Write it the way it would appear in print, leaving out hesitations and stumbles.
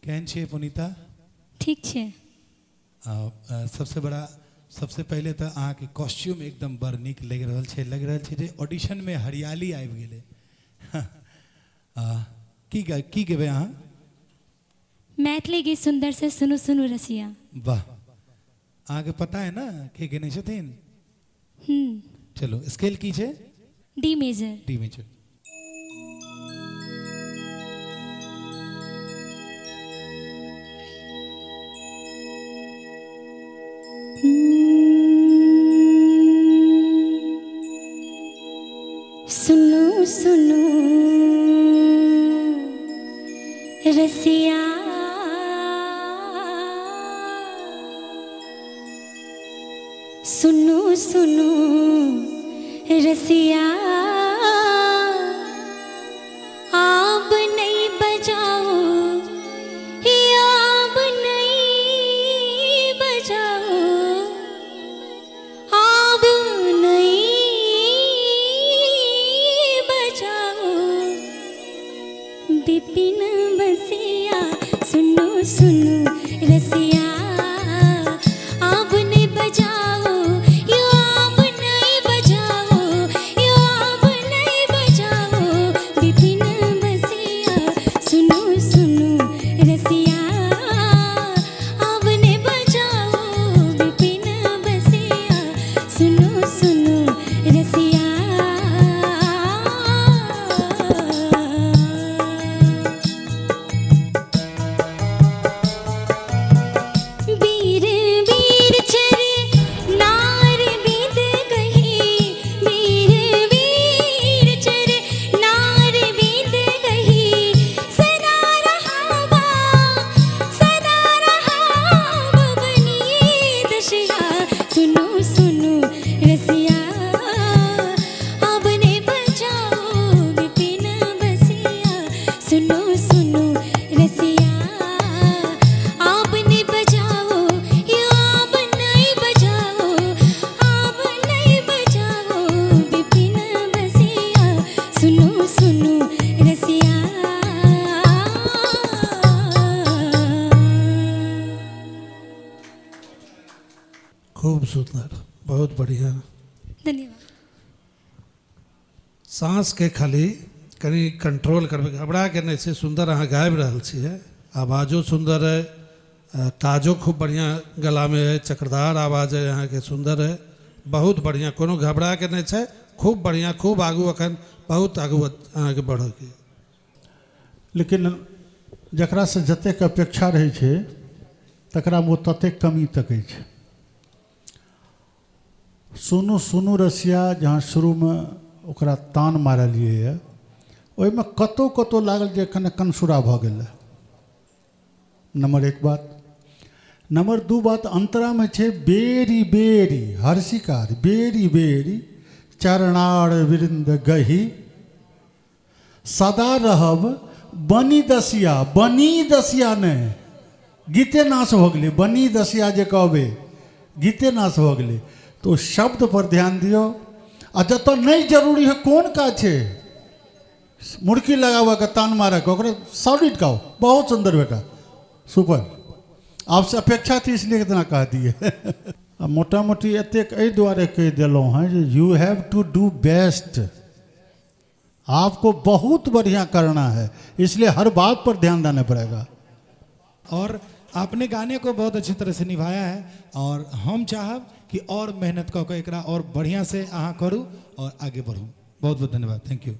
केहन छे पुनीता? ठीक छे। सबसे पहले तो अहाँ के कॉस्ट्यूम एकदम बड़ नीक लग रहल छे जे ऑडिशन में हरियाली आबि गेले। की गेबे अहाँ? मैथिली गीत सुंदर से सुनु सुनु रसिया। वाह, अहाँ के पता है ना के गेने छथिन? चलो स्केल की छे? D major. D major. सुनु सुनु रसिया, सुनु सुनु रसिया, आप नहीं बजाओ या आप नहीं बजाओ, आप नहीं बजाओ, बिपिन बसिया, सुनो सुनो रसिया, आप नहीं बजाओ या आप नहीं बजाओ, या आप नहीं बजाओ, बिपिन बसिया, सुनो सुनो रसिया, आप नहीं बजाओ, बिपिन बसिया, सुनो सुनो रसिया। खूब सुंदर, बहुत बढ़िया। धन्यवाद। सांस के खाली कनी कंट्रोल करबे, घबरा के नहीं से सुंदर अहाँ गाबि रहल छियै, आवाजो सुंदर है, ताजो खूब बढ़िया गला में है, चक्रधार आवाज है यहाँ के, सुंदर है, बहुत बढ़िया, कोनो घबरा के नहीं है, खूब बढ़िया, खूब आगू अखन बहुत आगू अहाँ के बढ़के। लेकिन जकरा से जतेक अपेक्षा रहै छै तकरा में ततेक कमी तकै छै। सुनु सुनु रसिया जहाँ शुरू में ओकरा तान मारलिए है, ओहिमे कतौ कतौ लागल जे कने कनसुरा भऽ गेल। नंबर एक बात। नंबर दू बात, अंतरा में छे बेरी बेरी हर्षिकार, बेरी बेरी चरणार वृंद गही, सदा रहब बनी दसिया ने गीते नाश हो गए, बनी दसिया जे कहबे गीते नाश हो गए। तो शब्द पर ध्यान दियो, आ जत नहीं जरूरी है कौन का छे मुड़की लगावा का तान मारा का सॉलिड गाओ, बहुत सुंदर बेटा, सुपर। आपसे अपेक्षा थी इसलिए इतना कह दिए। मोटा मोटी एतेक एहि दुआरे कह दिलौं हैं जो you have to do best, आपको बहुत बढ़िया करना है, इसलिए हर बात पर ध्यान देना पड़ेगा। और आपने गाने को बहुत अच्छी तरह से निभाया है, और हम चाहब कि और मेहनत कऽ के एकरा और बढ़िया से अहाँ करूँ और आगे बढ़ूँ। बहुत बहुत धन्यवाद, थैंक यू।